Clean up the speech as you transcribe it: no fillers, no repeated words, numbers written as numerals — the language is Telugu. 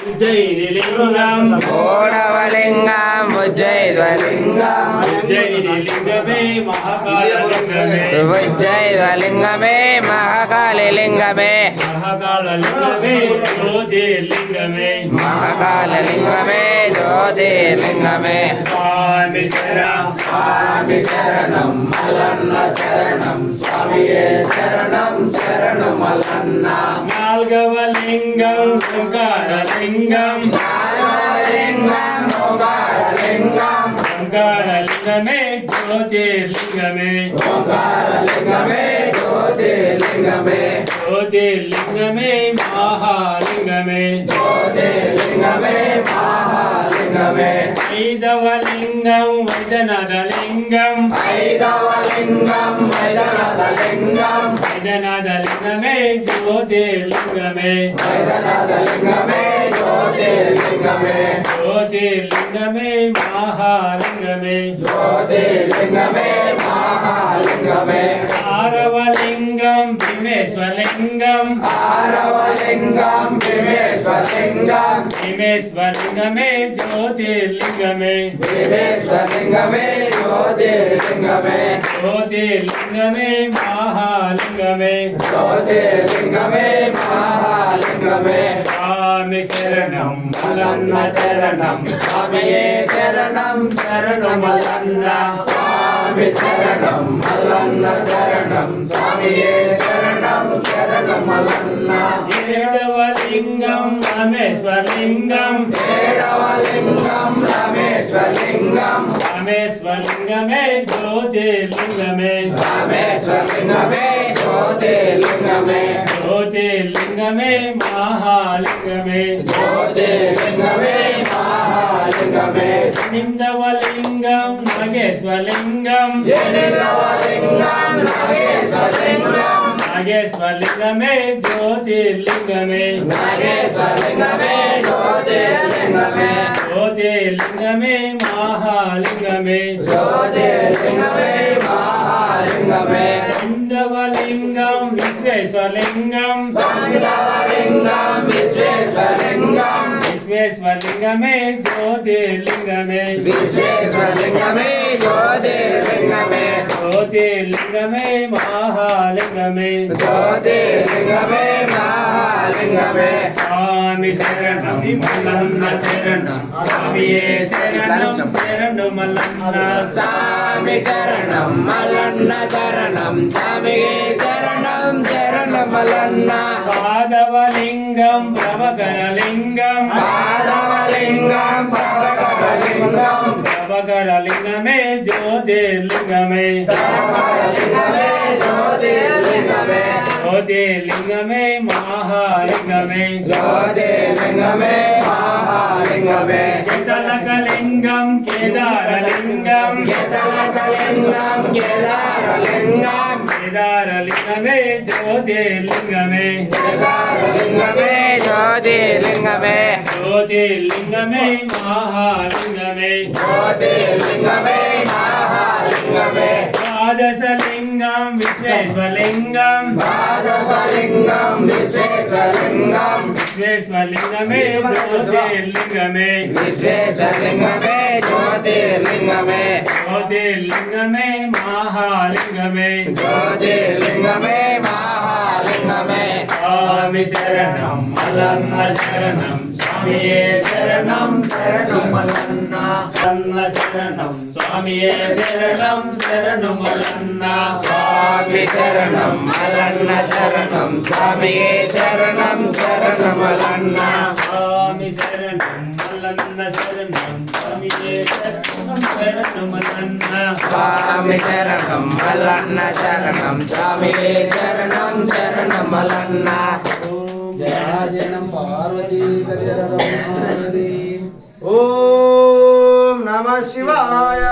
ఉజ్జయినిలింగం ఓడవలింగం ఉజ్జయిద్వలింగం ఉజ్జయినిలింగమే మహాకాళలింగమే ఉజ్జయిద్వలింగమే మహాకాళలింగమే మహాకాళలింగమే జ్యోతిర్లింగమే మహాకాళలింగమే జ్యోతిర్లింగమే స్వామి శరణం స్వామి శరణం మల్లన్న శరణం స్వామియే శరణం శరణం మల్లన్న నాల్గవ లింగం ఓంకారలింగం లింగం ఓంకారలింగం ఓంకారలింగమే జ్యోతిర్లింగమే ఓంకారలింగమే జ్యోతిర్లింగమే జ్యోతిర్లింగమే మహాలింగమే జ్యోతిర్లింగమే మహాలింగమే ఐదవ లింగం వైద్యనాథలింగం ఐదవ లింగం వైద్యనాథలింగం వైద్యనాథలింగమే జ్యోతిర్లింగమే వైద్యనాథలింగమే జ్యోతిర్లింగమే జ్యోతిర్లింగమే మహాలింగమే జ్యోతిర్లింగమే మహాలింగమే ఆరవ లింగం భీమేశ్వరలింగం ఆరవ లింగం భీమేశ్వరలింగం భీమేశ్వరలింగమే జ్యోతిర్లింగమే భీమేశ్వరలింగమే జ్యోతిర్లింగమే జ్యోతిర్లింగమే మహాలింగమే జ్యోతిర్లింగమే మహాలింగమే స్వామి శరణం మల్లన్న శరణం స్వామియే శరణం శరణం మల్లన్న స్వామి శరణం మల్లన్న శరణం స్వామియే శరణం శరణం మల్లన్న ఏడవ లింగం రామేశ్వరలింగం ఏడవ లింగం రామేశ్వరలింగం రామేశ్వరలింగమే జ్యోతిర్లింగమే రామేశ్వరలింగమే జ్యోతిర్లింగమే జ్యోతిర్లింగమే మహాలింగమే జ్యోతిర్లింగమే మహాలింగమే ఎనిమిదవ లింగం నాగేశ్వరలింగం ఎనిమిదవ లింగం నాగేశ్వరలింగం నాగేశ్వరలింగమే జ్యోతిర్లింగమే నాగేశ్వరలింగమే జ్యోతిర్లింగమే జ్యోతిర్లింగమే మహాలింగమే జ్యోతిర్లింగమే మహాలింగమే తొమ్మిదవ లింగం విశ్వేశ్వరలింగం తొమ్మిదవ లింగం విశ్వేశ్వరలింగం విశ్వేశ్వరలింగమే జ్యోతిర్లింగమే విశ్వేశ్వరలింగమే జ్యోతిర్లింగమే జ్యోతిర్లింగమే మహాలింగమే జ్యోతిర్లింగమే మహాలింగమే స్వామి శరణం మల్లన్న శరణం స్వామియే శరణం శరణం మల్లన్న స్వామి శరణం మల్లన్న శరణం స్వామియే శరణం శరణం మల్లన్న పాదవ లింగం ప్రభకరలింగం పాదవ లింగం భవకరలింగం ప్రభకరలింగమే జ్యోతిర్లింగమే భవకరలింగమే జ్యోతిర్లింగమే జ్యోతిర్లింగమే మహాలింగమే జ్యోతిర్లింగమే మహాలింగమే కేతలకలింగం కేదారలింగం కేతలకలింగం కేదారలింగం కేదారలింగమే జ్యోతిర్లింగమే కేదారలింగమే జ్యోతిర్లింగమే జ్యోతిర్లింగమే మహాలింగమే జ్యోతిర్లింగమే మహాలింగమే ద్వాదశలింగం విశ్వేశ్వరలింగం ద్వాదశలింగం విశ్వేశ్వరలింగం విశ్వేశ్వరలింగమే జ్యోతిర్లింగమే విశ్వేశ్వరలింగమే జ్యోతిర్లింగమే జ్యోతిర్లింగమే మహాలింగమే జ్యోతిర్లింగమే మహాలింగమే స్వామి శరణం మల్లన్న శరణం స్వామియే శరణం శరణం మల్లన్న మల్లన్న శరణం స్వామియే శరణం శరణం మల్లన్న స్వామి శరణం మల్లన్న శరణం స్వామియే శరణం శరణం మల్లన్న స్వామి శరణం మల్లన్న శరణం స్వామియే శరణం శరణం మల్లన్న స్వామి శరణం మల్లన్న శరణం స్వామియే శరణం శరణం మల్లన్న జయజనం పార్వతీ ఓం నమ శివాయ.